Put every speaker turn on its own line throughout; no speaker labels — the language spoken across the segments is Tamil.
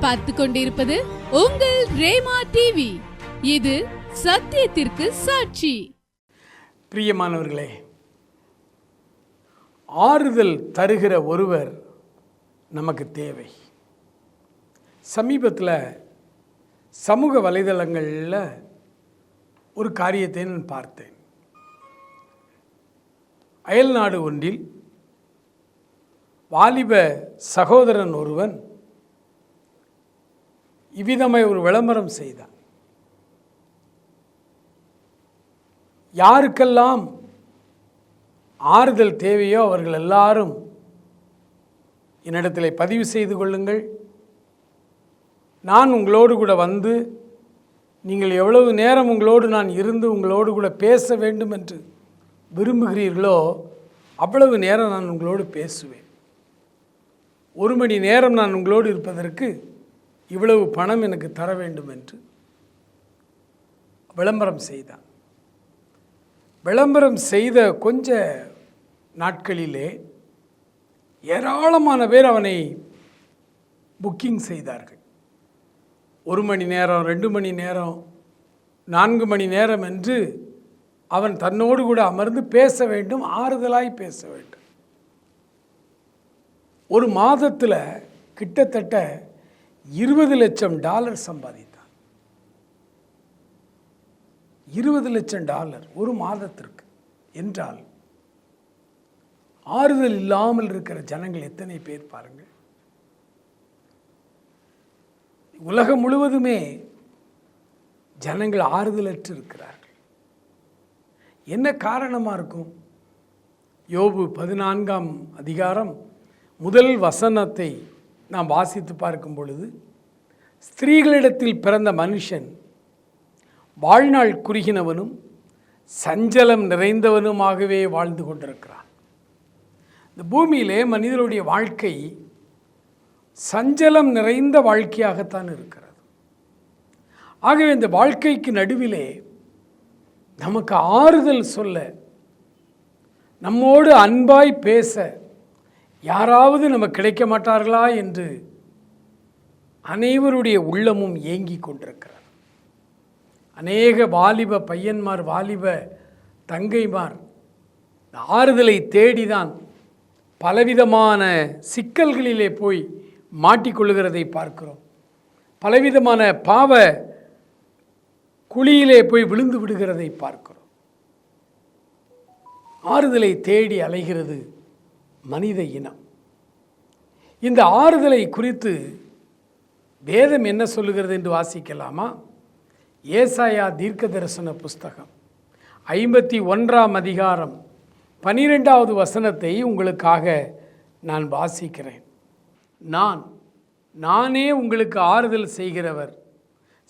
நீங்கள் பார்த்து கொண்டிருப்பது உங்கள் ரேமா டிவி. இது சத்தியத்திற்கு சாட்சி.
பிரியமானவர்களே, ஆறுதல் தருகிற ஒருவர் நமக்கு தேவை. சமீபத்தில் சமூக வலைதளங்களில் ஒரு காரியத்தை நான் பார்த்தேன். அயல்நாடு ஒன்றில் வாலிப சகோதரன் ஒருவன் இவ்விதமாய் ஒரு விளம்பரம் செய்தான். யாருக்கெல்லாம் ஆறுதல் தேவையோ அவர்கள் எல்லாரும் என்னிடத்தில் பதிவு செய்து கொள்ளுங்கள். நான் உங்களோடு கூட வந்து நீங்கள் எவ்வளவு நேரம் உங்களோடு நான் இருந்து உங்களோடு கூட பேச வேண்டும் என்று விரும்புகிறீர்களோ அவ்வளவு நேரம் நான் உங்களோடு பேசுவேன். 1 மணி நேரம் நான் உங்களோடு இருப்பதற்கு இவ்வளவு பணம் எனக்கு தர வேண்டும் என்று விளம்பரம் செய்தான். விளம்பரம் செய்த கொஞ்ச நாட்களிலே ஏராளமான பேர் அவனை புக்கிங் செய்தார்கள். 1 மணி நேரம், 2 மணி நேரம், 4 மணி நேரம் என்று அவன் தன்னோடு கூட அமர்ந்து பேச வேண்டும், ஆறுதலாய் பேச வேண்டும். ஒரு மாதத்தில் கிட்டத்தட்ட $20 லட்சம் சம்பாதித்தான். $20 லட்சம் ஒரு மாதத்திற்கு என்றால் ஆறுதல் இல்லாமல் இருக்கிற ஜனங்கள் எத்தனை பேர் பாருங்கள். உலகம் முழுவதுமே ஜனங்கள் ஆறுதலற்று இருக்கிறார்கள். என்ன காரணமாக இருக்கும்? யோபு 14ஆம் அதிகாரம் முதல் வசனத்தை நாம் வாசித்து பார்க்கும் பொழுது, ஸ்திரீகளிடத்தில் பிறந்த மனுஷன் வாழ்நாள் குறுகினவனும் சஞ்சலம் நிறைந்தவனுமாகவே வாழ்ந்து கொண்டிருக்கிறான். இந்த பூமியிலே மனிதனுடைய வாழ்க்கை சஞ்சலம் நிறைந்த வாழ்க்கையாகத்தான் இருக்கிறது. ஆகவே இந்த வாழ்க்கைக்கு நடுவிலே நமக்கு ஆறுதல் சொல்ல, நம்மோடு அன்பாய் பேச யாராவது நமக்கு கிடைக்க மாட்டார்களா என்று அனைவருடைய உள்ளமும் ஏங்கி கொண்டிருக்கிறார். அநேக வாலிப பையன்மார், வாலிப தங்கைமார் ஆறுதலை தேடிதான் பலவிதமான சிக்கல்களிலே போய் மாட்டிக்கொள்ளுகிறதை பார்க்கிறோம். பலவிதமான பாவ குழியிலே போய் விழுந்து விடுகிறதை பார்க்கிறோம். ஆறுதலை தேடி அலைகிறது மனித இனம். இந்த ஆறுதலை குறித்து வேதம் என்ன சொல்லுகிறது என்று வாசிக்கலாமா? ஏசாயா தீர்க்க தரிசன புஸ்தகம் 51ஆம் அதிகாரம் 12வது வசனத்தை உங்களுக்காக நான் வாசிக்கிறேன். நானே உங்களுக்கு ஆறுதல் செய்கிறவர்,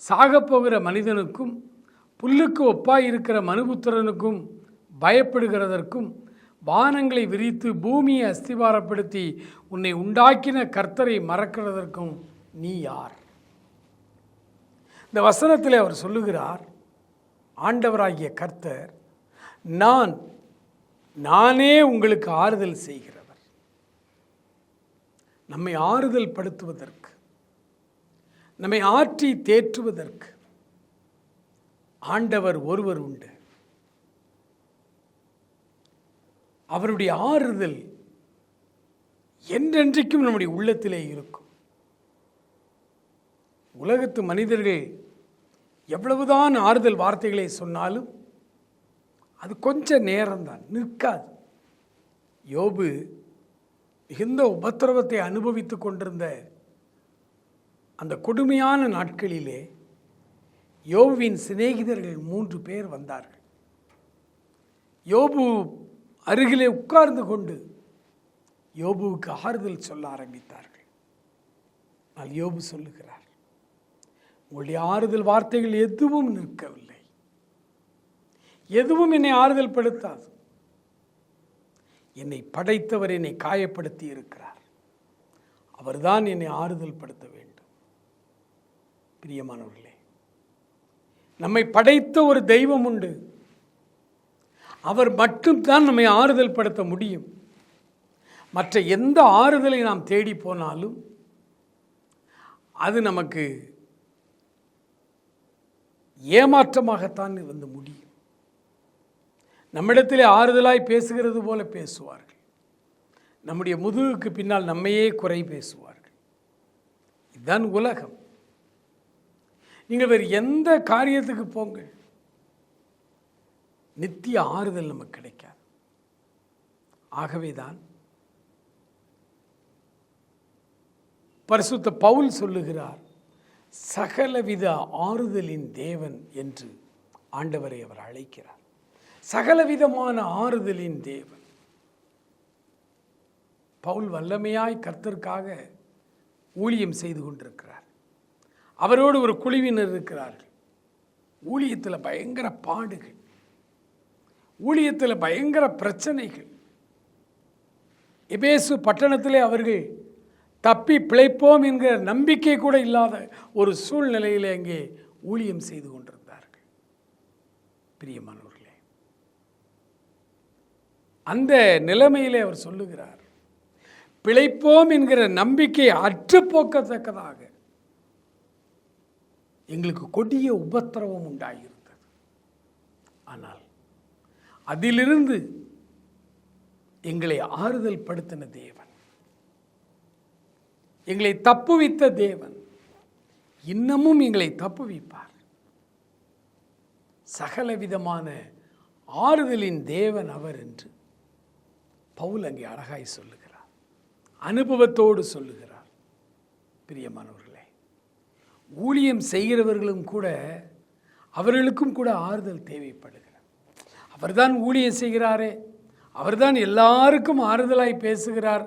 சாகப்போகிற மனிதனுக்கும் புல்லுக்கு ஒப்பாயிருக்கிற மனுபுத்திரனுக்கும் பயப்படுகிறதற்கும் வானங்களை விரித்து பூமியை அஸ்திவாரப்படுத்தி உன்னை உண்டாக்கின கர்த்தரை மறக்கிறதற்கும் நீ யார்? இந்த வசனத்தில் அவர் சொல்லுகிறார், ஆண்டவராகிய கர்த்தர் நானே உங்களுக்கு ஆறுதல் செய்கிறவர். நம்மை ஆறுதல் படுத்துவதற்கு, நம்மை ஆற்றி தேற்றுவதற்கு ஆண்டவர் ஒருவர் உண்டு. அவருடைய ஆறுதல் என்றென்றைக்கும் நம்முடைய உள்ளத்திலே இருக்கும். உலகத்து மனிதர்கள் எவ்வளவுதான் ஆறுதல் வார்த்தைகளை சொன்னாலும் அது கொஞ்ச நேரம்தான், நிற்காது. யோபு மிகுந்த உபத்திரவத்தை அனுபவித்து கொண்டிருந்த அந்த கொடுமையான நாட்களிலே யோபுவின் சிநேகிதர்கள் 3 பேர் வந்தார்கள். யோபு அருகிலே உட்கார்ந்து கொண்டு யோபுவுக்கு ஆறுதல் சொல்ல ஆரம்பித்தார்கள். ஆனால் யோபு சொல்லுகிறார், உங்களுடைய ஆறுதல் வார்த்தைகள் எதுவும் நிற்கவில்லை, எதுவும் என்னை ஆறுதல் படுத்தாது. என்னை படைத்தவர் என்னை காயப்படுத்தி இருக்கிறார், அவர்தான் என்னை ஆறுதல் படுத்த வேண்டும். பிரியமானவர்களே, நம்மை படைத்த ஒரு தெய்வம் உண்டு. அவர் மட்டும்தான் நம்மை ஆறுதல் படுத்த முடியும். மற்ற எந்த ஆறுதலை நாம் தேடி போனாலும் அது நமக்கு ஏமாற்றமாகத்தான் வந்து முடியும். நம்மிடத்திலே ஆறுதலாய் பேசுகிறது போல பேசுவார்கள். நம்முடைய முதுகுக்கு பின்னால் நம்மையே குறை பேசுவார்கள். இதுதான் உலகம். நீங்கள் வேறு எந்த காரியத்துக்கு போங்கள், நித்திய ஆறுதல் நமக்கு கிடைக்காது. ஆகவேதான் பரிசுத்த பவுல் சொல்லுகிறார், சகலவித ஆறுதலின் தேவன் என்று ஆண்டவரை அவர் அழைக்கிறார். சகலவிதமான ஆறுதலின் தேவன். பவுல் வல்லமையாய் கர்த்தருக்காக ஊழியம் செய்து கொண்டிருக்கிறார். அவரோடு ஒரு குழுவினர் இருக்கிறார்கள். ஊழியத்தில் பயங்கர பாடுகள், ஊழியத்தில் பயங்கர பிரச்சனைகள். எபேசு பட்டணத்திலே அவர்கள் தப்பி பிழைப்போம் என்கிற நம்பிக்கை கூட இல்லாத ஒரு சூழ்நிலையிலே அங்கே ஊழியம் செய்து கொண்டிருந்தார்கள். பிரியமானவர்களே, அந்த நிலைமையிலே அவர் சொல்லுகிறார், பிழைப்போம் என்கிற நம்பிக்கை அற்றுப்போக்கத்தக்கதாக எங்களுக்கு கொடிய உபத்திரவம் உண்டாகியிருந்தது. ஆனால் அதிலிருந்து எங்களை ஆறுதல் படுத்தின தேவன், எங்களை தப்புவித்த தேவன் இன்னமும் எங்களை தப்புவிப்பார். சகலவிதமான ஆறுதலின் தேவன் அவர் என்று பவுல் அங்கே அழகாய் சொல்லுகிறார், அனுபவத்தோடு சொல்லுகிறார். பிரியமானவர்களே, ஊழியம் செய்கிறவர்களும் கூட, அவர்களுக்கும் கூட ஆறுதல் தேவைப்படுகிறது. அவர்தான் ஊழியம் செய்கிறாரே, அவர்தான் எல்லாருக்கும் ஆறுதலாய் பேசுகிறார்,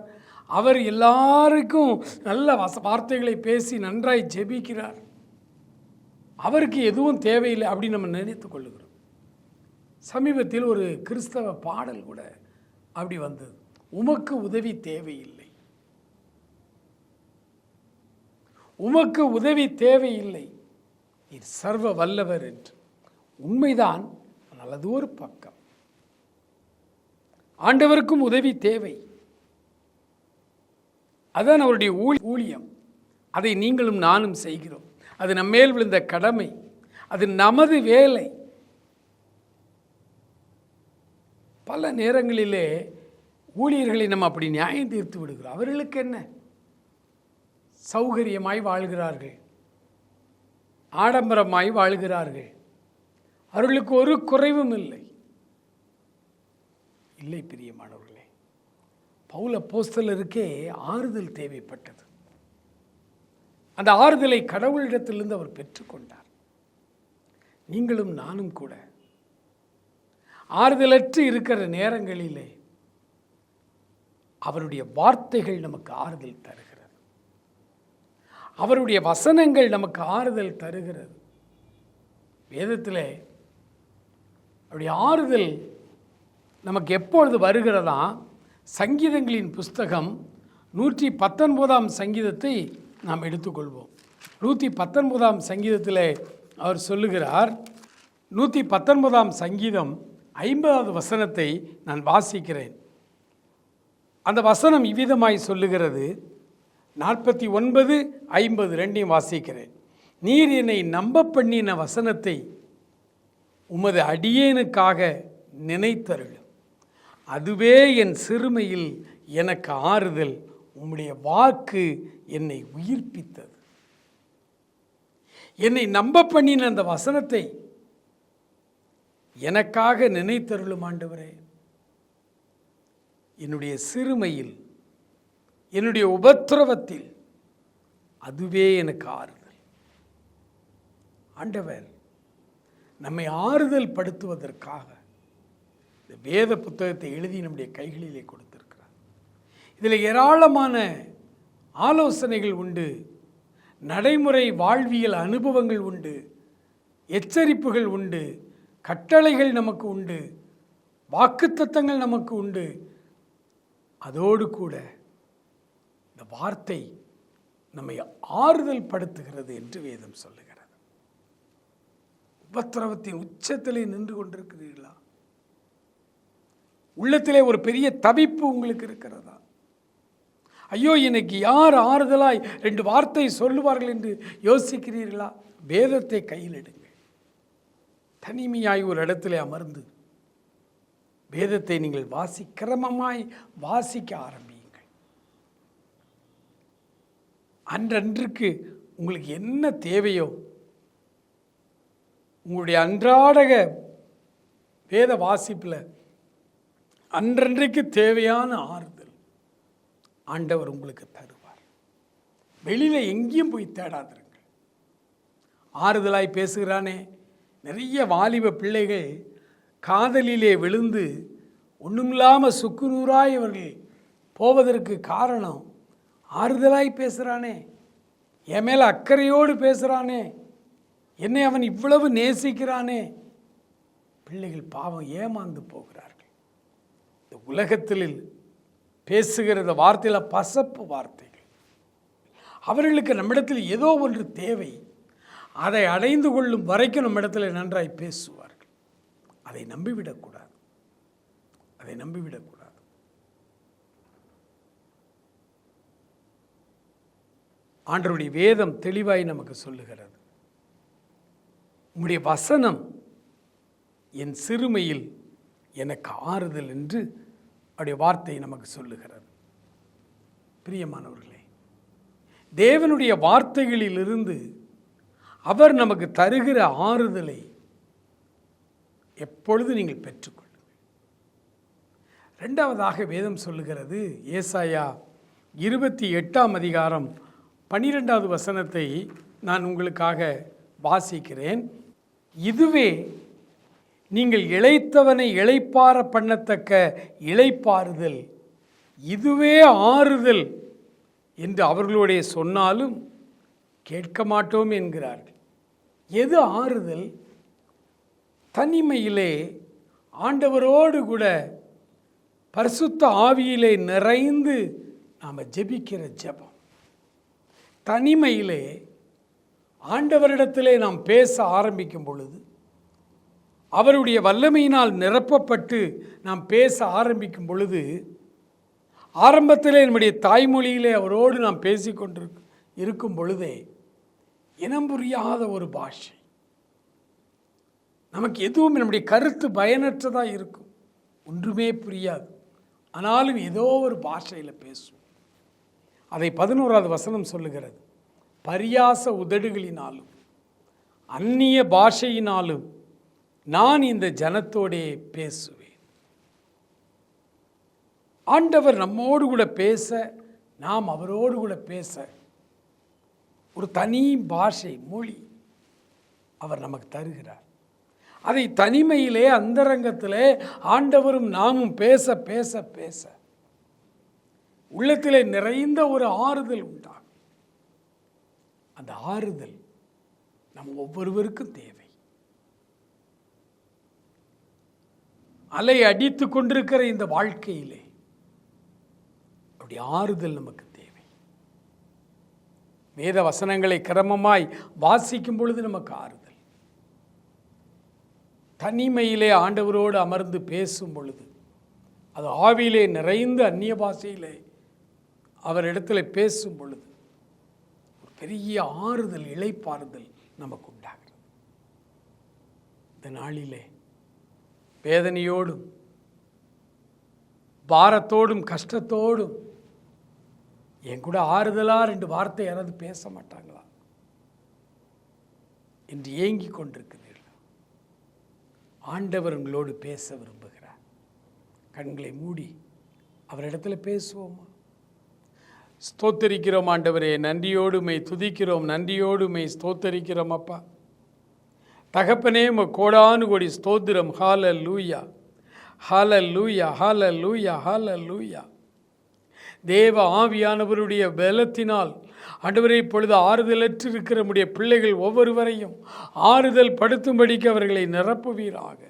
அவர் எல்லாருக்கும் நல்ல வார்த்தைகளை பேசி நன்றாய் ஜெபிக்கிறார், அவருக்கு எதுவும் தேவையில்லை அப்படின்னு நம்ம நினைத்து கொள்ளுகிறோம். சமீபத்தில் ஒரு கிறிஸ்தவ பாடல் கூட அப்படி வந்தது, உமக்கு உதவி தேவையில்லை, உமக்கு உதவி தேவையில்லை, நீர் சர்வ வல்லவர் என்று. உண்மைதான், ஆனால் அது ஒரு பக்கம். ஆண்டவருக்கும் உதவி தேவை. அதான் அவருடைய ஊழியம். அதை நீங்களும் நானும் செய்கிறோம். அது நம்மேல் விழுந்த கடமை, அது நமது வேலை. பல நேரங்களிலே ஊழியர்களை நம்ம அப்படி நியாயம் தீர்த்து விடுகிறோம். அவர்களுக்கு என்ன, சௌகரியமாய் வாழ்கிறார்கள், ஆடம்பரமாய் வாழ்கிறார்கள், அவர்களுக்கு ஒரு குறைவும் இல்லை. இல்லை பிரியமானவர்களே, பவுல் அப்போஸ்தலருக்கே ஆறுதல் தேவைப்பட்டது. அந்த ஆறுதலை கடவுளிடத்திலிருந்து அவர் பெற்றுக்கொண்டார். நீங்களும் நானும் கூட ஆறுதலற்று இருக்கிற நேரங்களிலே அவருடைய வார்த்தைகள் நமக்கு ஆறுதல் தருகிறது, அவருடைய வசனங்கள் நமக்கு ஆறுதல் தருகிறது. வேதத்திலே அவருடைய ஆறுதல் நமக்கு எப்பொழுது வருகிறதா? சங்கீதங்களின் புஸ்தகம் 119ஆம் சங்கீதத்தை நாம் எடுத்துக்கொள்வோம். 119ஆம் சங்கீதத்தில் அவர் சொல்லுகிறார், 119ஆம் சங்கீதம் 50வது வசனத்தை நான் வாசிக்கிறேன். அந்த வசனம் இவ்விதமாய் சொல்லுகிறது, 49:50 ரெண்டையும் வாசிக்கிறேன். நீர் என்னை நம்ப பண்ணின வசனத்தை உமது அடியேனுக்காக நினைத்தருளும், அதுவே என் சிறுமையில் எனக்கு ஆறுதல், உம்முடைய வாக்கு என்னை உயிர்ப்பித்தது. என்னை நம்ப பண்ணின அந்த வசனத்தை எனக்காக நினைத்தருளும் ஆண்டவரே. என்னுடைய சிறுமையில், என்னுடைய உபத்திரவத்தில் அதுவே எனக்கு ஆறுதல். ஆண்டவர் நம்மை ஆறுதல் படுத்துவதற்காக இந்த வேத புத்தகத்தை எழுதி நம்முடைய கைகளிலே கொடுத்திருக்கிறார். இதில் ஏராளமான ஆலோசனைகள் உண்டு, நடைமுறை வாழ்வியல் அனுபவங்கள் உண்டு, எச்சரிப்புகள் உண்டு, கட்டளைகள் நமக்கு உண்டு, வாக்குத்தத்தங்கள் நமக்கு உண்டு. அதோடு கூட இந்த வார்த்தை நம்மை ஆறுதல் படுத்துகிறது என்று வேதம் சொல்லுகிறது. உபத்திரவத்தின் உச்சத்திலே நின்று கொண்டிருக்கிறீர்களா? உள்ளத்திலே ஒரு பெரிய தவிப்பு உங்களுக்கு இருக்கிறதா? ஐயோ எனக்கு யார் ஆறுதலாய் 2 வார்த்தை சொல்லுவார்கள் என்று யோசிக்கிறீர்களா? வேதத்தை கையில் எடுங்கள். தனிமையாய் ஒரு இடத்துல அமர்ந்து வேதத்தை நீங்கள் கிரமமாய் வாசிக்க ஆரம்பியுங்கள். அன்றன்றுக்கு உங்களுக்கு என்ன தேவையோ உங்களுடைய அன்றாடக வேத வாசிப்பில் அன்றன்றைக்கு தேவையான ஆறுதல் ஆண்டவர் உங்களுக்கு தருவார். வெளியில் எங்கேயும் போய் தேடாதிருங்கள். ஆறுதலாய் பேசுகிறானே, நிறைய வாலிப பிள்ளைகள் காதலிலே விழுந்து ஒன்றுமில்லாமல் சுக்குநூறாய் அவர்கள் போவதற்கு காரணம் ஆறுதலாய் பேசுகிறானே, என் மேலே அக்கறையோடு பேசுகிறானே, என்னை அவன் இவ்வளவு நேசிக்கிறானே. பிள்ளைகள் பாவம் ஏமாந்து போகிறார்கள். இந்த உலகத்தில் பேசுகிற வார்த்தையில் பசப்பு வார்த்தைகள். அவர்களுக்கு நம்மிடத்தில் ஏதோ ஒன்று தேவை. அதை அடைந்து கொள்ளும் வரைக்கும் நம்மிடத்தில் நன்றாய் பேசுவார்கள். அதை நம்பிவிடக்கூடாது. ஆண்டவருடைய வேதம் தெளிவாய் நமக்கு சொல்லுகிறது. உம்முடைய வசனம் என் சிறுமையில் எனக்கு ஆறுதல் என்று அவருடைய வார்த்தை நமக்கு சொல்லுகிறது. பிரியமானவர்களே, தேவனுடைய வார்த்தைகளிலிருந்து அவர் நமக்கு தருகிற ஆறுதலை எப்பொழுது நீங்கள் பெற்றுக்கொள்ளுங்கள். 2வதாக வேதம் சொல்லுகிறது, ஏசாயா 28ஆம் அதிகாரம் 12வது வசனத்தை நான் உங்களுக்காக வாசிக்கிறேன். இதுவே நீங்கள் இளைத்தவனை இளைப்பார பண்ணத்தக்க இளைப்பாறுதல், இதுவே ஆறுதல் என்று அவர்களுடைய சொன்னாலும் கேட்க மாட்டோம் என்கிறார்கள். எது ஆறுதல்? தனிமையிலே ஆண்டவரோடு கூட பரிசுத்த ஆவியிலே நிறைந்து நாம் ஜெபிக்கிற ஜெபம். தனிமையிலே ஆண்டவரிடத்திலே நாம் பேச ஆரம்பிக்கும் பொழுது, அவருடைய வல்லமையினால் நிரப்பப்பட்டு நாம் பேச ஆரம்பிக்கும் பொழுது, ஆரம்பத்திலே நம்முடைய தாய்மொழியிலே அவரோடு நாம் பேசிக்கொண்டு இருக்கும் பொழுதே இனம் புரியாத ஒரு பாஷை, நமக்கு எதுவும் நம்முடைய கருத்து பயனற்றதாக இருக்கும், ஒன்றுமே புரியாது. ஆனாலும் ஏதோ ஒரு பாஷையில் பேசுவோம். அதை 11வது வசனம் சொல்லுகிறது, பரியாச உதடுகளினாலும் அந்நிய பாஷையினாலும் நான் இந்த ஜனத்தோடே பேசுவேன். ஆண்டவர் நம்மோடு கூட பேச, நாம் அவரோடு கூட பேச ஒரு தனி பாஷை, மொழி அவர் நமக்கு தருகிறார். அதை தனிமையிலே அந்தரங்கத்திலே ஆண்டவரும் நாமும் பேச பேச பேச உள்ளத்திலே நிறைந்த ஒரு ஆறுதல் உண்டாகும். அந்த ஆறுதல் நம் ஒவ்வொருவருக்கும் தேவை. அலை அடித்து கொண்டிருக்கிற இந்த வாழ்க்கையிலே அப்படி ஆறுதல் நமக்கு தேவை. வேத வசனங்களை கிரமமாய் வாசிக்கும் பொழுது நமக்கு ஆறுதல். தனிமையிலே ஆண்டவரோடு அமர்ந்து பேசும் பொழுது, அது ஆவியிலே நிறைந்து அந்நிய பாஷையிலே அவரிடத்தில் பேசும் பொழுது ஒரு பெரிய ஆறுதல், இளைப்பாறுதல் நமக்கு உண்டாகிறது. இந்த நாளிலே வேதனையோடும் பாரத்தோடும் கஷ்டத்தோடும் என் கூட ஆறுதலா 2 வார்த்தை யாராவது பேச மாட்டாங்களா என்று ஏங்கிக் கொண்டிருக்கிறீர்கள். ஆண்டவர் உங்களோடு பேச விரும்புகிறார். கண்களை மூடி அவரிடத்தில் பேசுவோமா? ஸ்தோத்தரிக்கிறோம் ஆண்டவரே, நன்றியோடு உம்மை துதிக்கிறோம், நன்றியோடு உம்மை ஸ்தோத்தரிக்கிறோம் அப்பா. தகப்பனே, கோடானு கோடி ஸ்தோத்திரம். ஹல்லேலூயா, ஹல்லேலூயா, ஹல்லேலூயா, ஹல்லேலூயா. தேவ ஆவியானவருடைய பலத்தினால் ஆண்டவரே, இப்பொழுது ஆறுதலற்று இருக்கிற நம்முடைய பிள்ளைகள் ஒவ்வொருவரையும் ஆறுதல் படுத்தும்படிக்கு அவர்களை நிரப்புவீராக.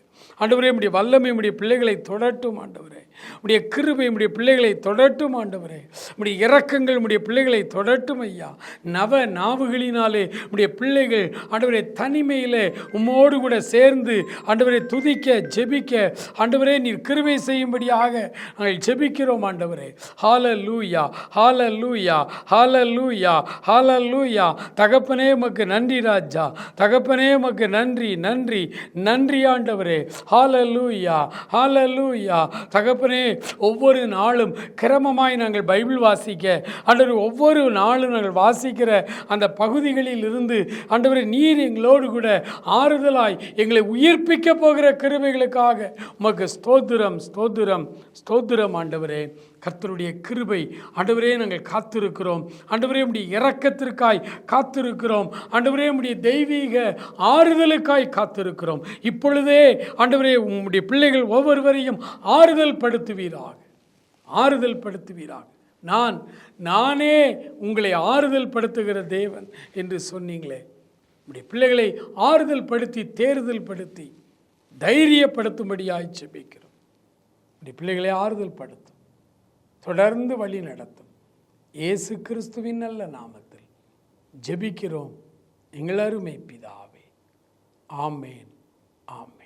ஆண்டவரே, நம்முடைய வல்லமை நம்முடைய பிள்ளைகளை தொடட்டும். ஆண்டவரே, உடைய கிருபை உடைய பிள்ளைகளை தொடட்டும் ஆண்டவரே. உடைய இரக்கங்கள் உடைய பிள்ளைகளை தொடட்டும் ஐயா. நாவுகளினாலே உடைய பிள்ளைகள் ஆண்டவரே தனிமையிலே உம்மோடு கூட சேர்ந்து ஆண்டவரை துதிக்க ஜெபிக்க ஆண்டவரே நீர் கிருபை செய்யும்படியாக நாங்கள் ஜெபிக்கிறோம் ஆண்டவரே. ஹல்லேலூயா, ஹல்லேலூயா, ஹல்லேலூயா, ஹல்லேலூயா. தகப்பனே உமக்கு நன்றி ராஜா. தகப்பனே உமக்கு நன்றி நன்றி நன்றி ஆண்டவரே. ஹல்லேலூயா, ஹல்லேலூயா. தகப்பனே ஒவ்வொரு நாளும் கிரமமாய் நாங்கள் பைபிள் வாசிக்க ஆண்டவரே, ஒவ்வொரு நாளும் நாங்கள் வாசிக்கிற அந்த பகுதிகளில் இருந்து ஆண்டவரே நீர் எங்களோடு கூட ஆறுதலாய் எங்களை உயிர்ப்பிக்க போகிற கிருபைகளுக்காக உமக்கு ஸ்தோத்திரம் ஸ்தோத்திரம் ஸ்தோத்திரம் ஆண்டவரே. கர்த்தருடைய கிருபை ஆண்டவரே நாங்கள் காத்திருக்கிறோம் ஆண்டவரே. உம்முடைய இரக்கத்திற்காய் காத்திருக்கிறோம் ஆண்டவரே. உம்முடைய தெய்வீக ஆறுதலுக்காய் காத்திருக்கிறோம். இப்பொழுதே ஆண்டவரே உம்முடைய பிள்ளைகள் ஒவ்வொருவரையும் ஆறுதல் படுத்துவீராக, ஆறுதல் படுத்துவீராக. நானே உங்களை ஆறுதல் படுத்துகிற தேவன் என்று சொன்னீங்களே. உம்முடைய பிள்ளைகளை ஆறுதல் படுத்தி தேறுதல் படுத்தி தைரியப்படுத்தும்படியாய் ஜெபிக்கிறோம். உம்முடைய பிள்ளைகளை ஆறுதல் படுத்தும், தொடர்ந்து வழி நடத்தும். இயேசு கிறிஸ்துவின் நல்ல நாமத்தில் ஜெபிக்கிறோம் எங்கள் அருமை பிதாவே. ஆமேன், ஆமேன்.